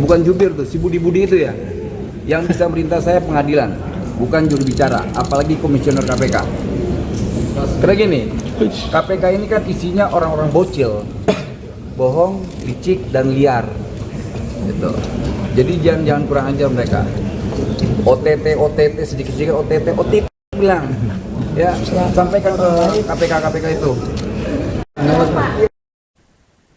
bukan jubir tuh, si Budi itu ya, yang bisa merintah saya pengadilan, bukan juru bicara, apalagi komisioner KPK. Karena gini, KPK ini kan isinya orang-orang bocil, bohong, licik, dan liar, gitu. Jadi jangan kurang ajar mereka. OTT sedikit-sedikit OTT bilang, ya sampaikan ke KPK itu.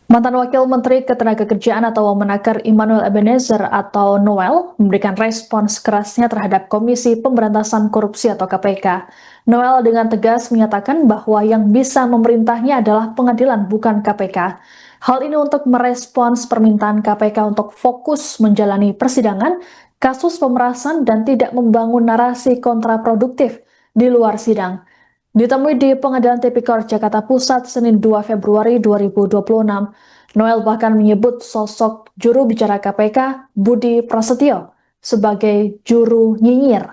Mantan Wakil Menteri Ketenagakerjaan atau Wamenakar Immanuel Ebenezer atau Noel memberikan respons kerasnya terhadap Komisi Pemberantasan Korupsi atau KPK. Noel dengan tegas menyatakan bahwa yang bisa memerintahnya adalah pengadilan bukan KPK. Hal ini untuk merespons permintaan KPK untuk fokus menjalani persidangan kasus pemerasan dan tidak membangun narasi kontraproduktif di luar sidang. Ditemui di Pengadilan Tipikor Jakarta Pusat Senin 2 Februari 2026, Noel bahkan menyebut sosok juru bicara KPK Budi Prasetyo sebagai juru nyinyir.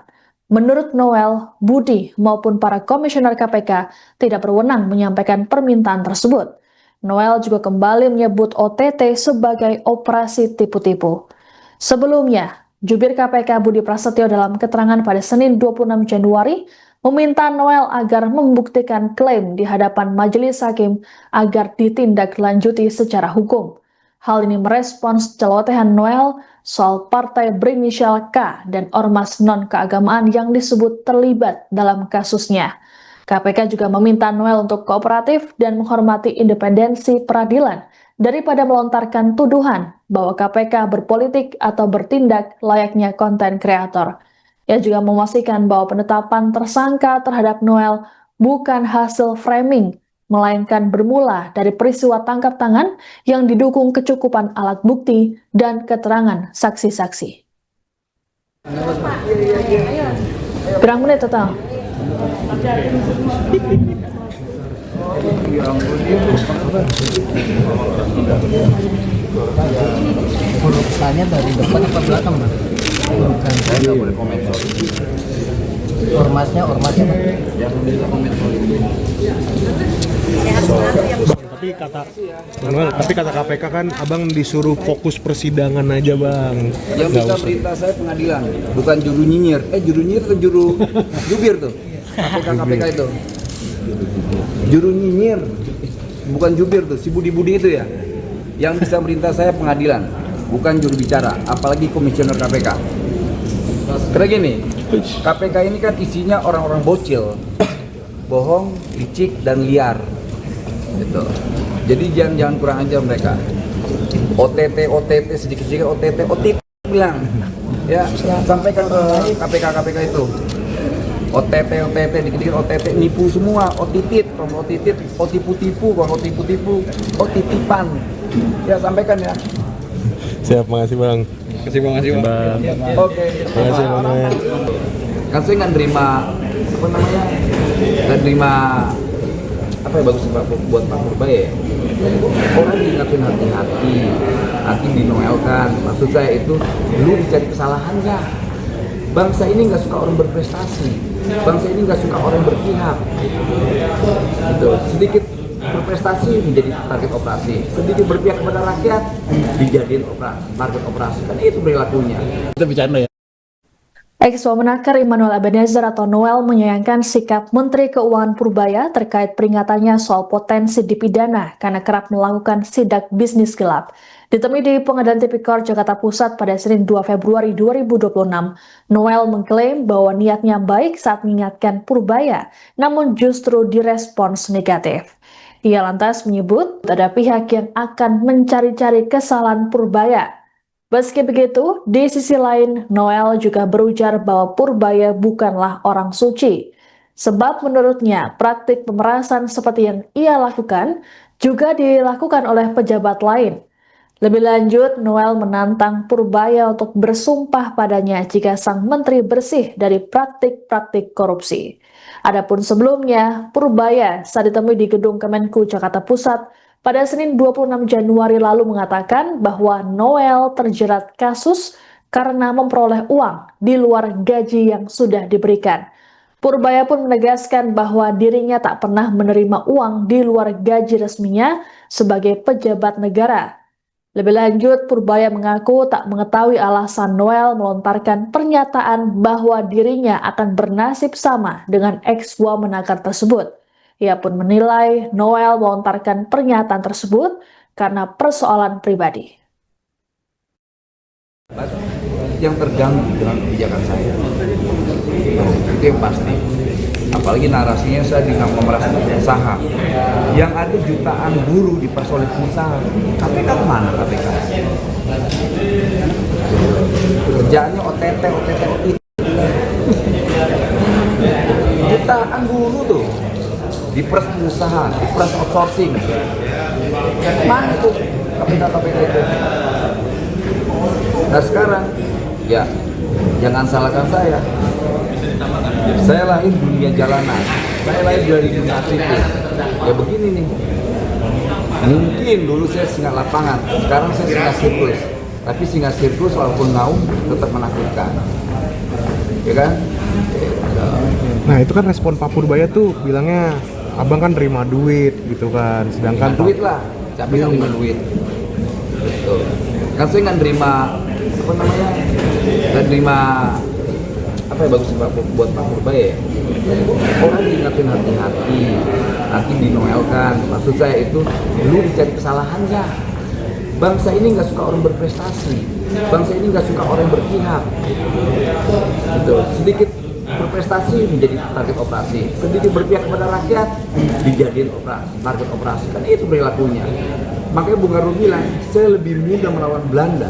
Menurut Noel, Budi maupun para komisioner KPK tidak berwenang menyampaikan permintaan tersebut. Noel juga kembali menyebut OTT sebagai operasi tipu-tipu. Sebelumnya, jubir KPK Budi Prasetyo dalam keterangan pada Senin 26 Januari meminta Noel agar membuktikan klaim di hadapan majelis hakim agar ditindaklanjuti secara hukum. Hal ini merespons celotehan Noel soal partai berinisial K dan ormas non-keagamaan yang disebut terlibat dalam kasusnya. KPK juga meminta Noel untuk kooperatif dan menghormati independensi peradilan daripada melontarkan tuduhan bahwa KPK berpolitik atau bertindak layaknya konten kreator. Ia juga memastikan bahwa penetapan tersangka terhadap Noel bukan hasil framing, melainkan bermula dari peristiwa tangkap tangan yang didukung kecukupan alat bukti dan keterangan saksi-saksi. Berapa menit total? Tanya dari depan apa belakang, Mas? Bukan, saya nggak boleh komentar. Ormasnya Yang bisa komentar itu. Tapi kata KPK kan abang disuruh fokus persidangan aja, Bang. Yang bisa perintah saya pengadilan, bukan juru nyinyir. Juru nyinyir atau juru jubir tuh, KPK itu. Juru nyinyir, bukan jubir tuh, si Budi itu ya, yang bisa merintah saya pengadilan, bukan juru bicara, apalagi komisioner KPK. Karena gini, KPK ini kan isinya orang-orang bocil, bohong, licik, dan liar, gitu. Jadi jangan kurang ajar mereka. OTT sedikit-sedikit OTT bilang, ya sampaikan ke KPK itu. OTT dikit-dikit OTT nipu semua, otipu-tipu, otitipan. Ya sampaikan ya. Siap, makasih, Bang. Makasih Bang. Oke. Makasih, Bang. Kan saya nggak nerima apa ya, bagus buat Pak Purbaya ya. Orang diingatin hati dinoelkan. Maksud saya itu lu dicari kesalahan ya. Bangsa ini nggak suka orang berprestasi, bangsa ini nggak suka orang berpihak. Gitu. Sedikit berprestasi menjadi target operasi, sedikit berpihak kepada rakyat dijadiin target operasi. Kan itu perilakunya. Kita bercanda ya. Ex-Wamenakar Immanuel Ebenezer atau Noel menyayangkan sikap Menteri Keuangan Purbaya terkait peringatannya soal potensi dipidana karena kerap melakukan sidak bisnis gelap. Ditemui di Pengadilan Tipikor Jakarta Pusat pada Senin 2 Februari 2026, Noel mengklaim bahwa niatnya baik saat mengingatkan Purbaya, namun justru direspons negatif. Ia lantas menyebut ada pihak yang akan mencari-cari kesalahan Purbaya. Meski begitu, di sisi lain, Noel juga berujar bahwa Purbaya bukanlah orang suci. Sebab menurutnya, praktik pemerasan seperti yang ia lakukan juga dilakukan oleh pejabat lain. Lebih lanjut, Noel menantang Purbaya untuk bersumpah padanya jika sang menteri bersih dari praktik-praktik korupsi. Adapun sebelumnya, Purbaya saat ditemui di gedung Kemenku Jakarta Pusat pada Senin 26 Januari lalu mengatakan bahwa Noel terjerat kasus karena memperoleh uang di luar gaji yang sudah diberikan. Purbaya pun menegaskan bahwa dirinya tak pernah menerima uang di luar gaji resminya sebagai pejabat negara. Lebih lanjut, Purbaya mengaku tak mengetahui alasan Noel melontarkan pernyataan bahwa dirinya akan bernasib sama dengan ex-Wamenakar tersebut. Ia pun menilai Noel melontarkan pernyataan tersebut karena persoalan pribadi. Yang terganggu dengan kebijakan saya, itu yang pasti. Apalagi narasinya saya dengan memeras pengusaha, yang ada jutaan buruh dipersolid pengusaha. KPK kemana KPK? Kerjaannya OTT. Jutaan buruh tuh diperas pengusaha, diperas outsourcing. Mana tuh KPK itu? Nah sekarang, ya jangan salahkan saya. Saya lahir dunia jalanan, saya lahir dari dunia aktivis. Ya begini nih, mungkin dulu saya singa lapangan, sekarang saya singa sirkus. Tapi singa sirkus walaupun ngaum tetap menakutkan, ya kan? Nah itu kan respon Pak Purbaya tuh bilangnya abang kan terima duit gitu kan, sedangkan Duit lah, capek nggak terima duit. Betul. Kan saya nggak nerima nggak nerima apa ya bagus buat Pak Purbaya ya. Orang diingatin hati-hati, nanti dinoelkan. Maksud saya itu lu dicari kesalahannya. Bangsa ini nggak suka orang berprestasi, bangsa ini nggak suka orang yang berpihak. Gitu. Sedikit berprestasi menjadi target operasi, sedikit berpihak kepada rakyat dijadiin target operasi. Kan itu perilakunya. Makanya Bung Karno bilang, saya lebih mudah melawan Belanda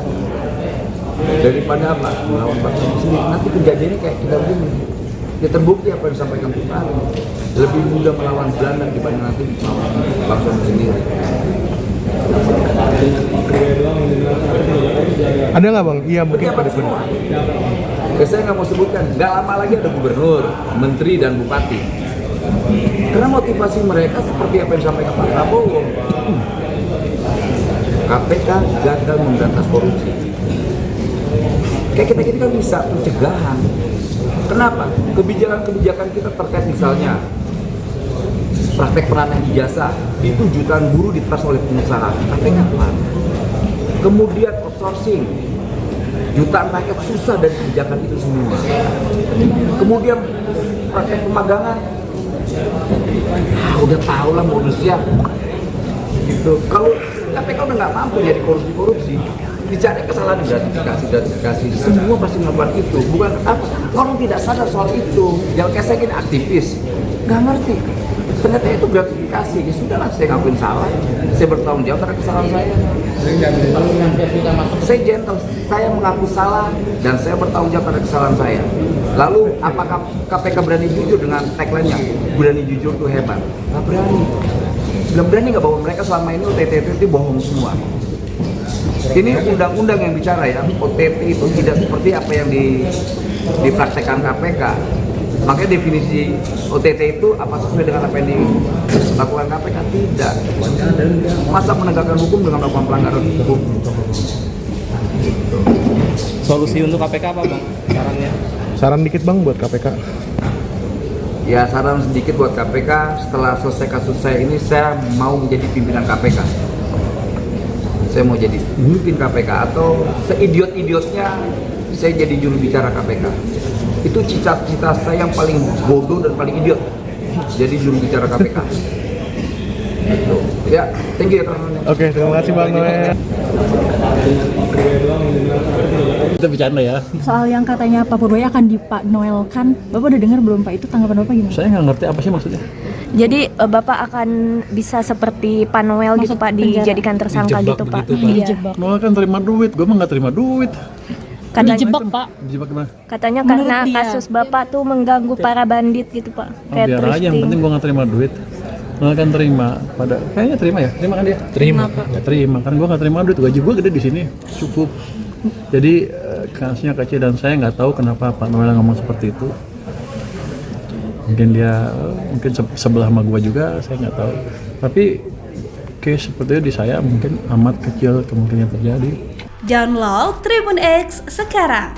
daripada apa? Melawan bangsa sendiri. Nanti kejadiannya kayak kita begini. Ya terbukti apa yang disampaikan Bung Karno. Lebih mudah melawan Belanda dibanding nanti melawan bangsa sendiri. ada nggak bang? Iya mungkin Pejabat semua. Ya, saya nggak mau sebutkan. Nggak lama lagi ada gubernur, menteri dan bupati. Karena motivasi mereka seperti apa yang disampaikan Pak Prabowo. KPK gagal memberantas korupsi. Kayak kita kan bisa pencegahan. Kenapa? Kebijakan-kebijakan kita terkait misalnya praktek peranan ijazah itu jutaan buruh diperas oleh pengusaha. KPK kemana? Kemudian outsourcing, jutaan rakyat susah dari kebijakan itu semua. Kemudian praktek pemagangan, udah tahu lah modusnya. Gitu. Kalau KPK udah nggak mampu jadi korupsi, dicari kesalahan gratifikasi, semua pasti melakukan itu. Bukan apa, orang tidak sadar soal itu. Yang kayak saya gini aktivis, nggak ngerti. Ternyata itu gratifikasi. Ya sudahlah, saya ngakuin salah. Saya bertanggung jawab atas kesalahan saya. Saya gentle, saya mengaku salah dan saya bertanggung jawab atas kesalahan saya. Lalu apakah KPK berani jujur dengan tagline-nya? Berani jujur tuh hebat. Nggak berani. Belum berani nggak bahwa mereka selama ini OTT itu bohong semua. Ini undang-undang yang bicara ya, OTT itu tidak seperti apa yang dipraktekkan KPK. Makanya definisi OTT itu apa sesuai dengan apa yang dilakukan KPK? Tidak. Masa menegakkan hukum dengan melakukan pelanggaran hukum? Solusi untuk KPK apa bang? Sarannya? Saran dikit bang buat KPK. Ya saran sedikit buat KPK, setelah selesai kasus saya ini saya mau menjadi pimpinan KPK. Saya mau jadi pemimpin KPK atau seidiot-idiotnya saya jadi juru bicara KPK. Itu cita-cita saya yang paling bodoh dan paling idiot. Jadi juru bicara KPK. Gitu. Ya, thank you ya teman-teman. Oke, terima kasih Bang Noel. Kita bercanda ya. Soal yang katanya Pak Purbaya akan Pak Noel kan, Bapak udah dengar belum Pak? Itu tanggapan Bapak gimana? Saya nggak ngerti apa sih maksudnya. Jadi Bapak akan bisa seperti Pak Noel gitu Pak, dijadikan tersangka gitu Pak? Dijebak. Noel kan terima duit, gue mah nggak terima duit. Dijebak Pak. Dijebak gimana? Katanya Menurut karena dia. kasus Bapak tuh mengganggu para bandit gitu Pak. Oh, biar aja, yang thrifting. penting gue nggak terima duit. Noel kan terima, kayaknya terima ya, terima kan dia? Terima. Ya, terima kan gue nggak terima duit, gaji gue gede di sini, cukup. Jadi kasusnya kecil dan saya nggak tahu kenapa Pak Noel ngomong seperti itu. Mungkin dia sebelah sama gue juga, saya nggak tahu. Tapi case seperti itu di saya mungkin amat kecil kemungkinan terjadi. Download Tribun X sekarang,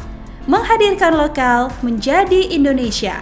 menghadirkan lokal menjadi Indonesia.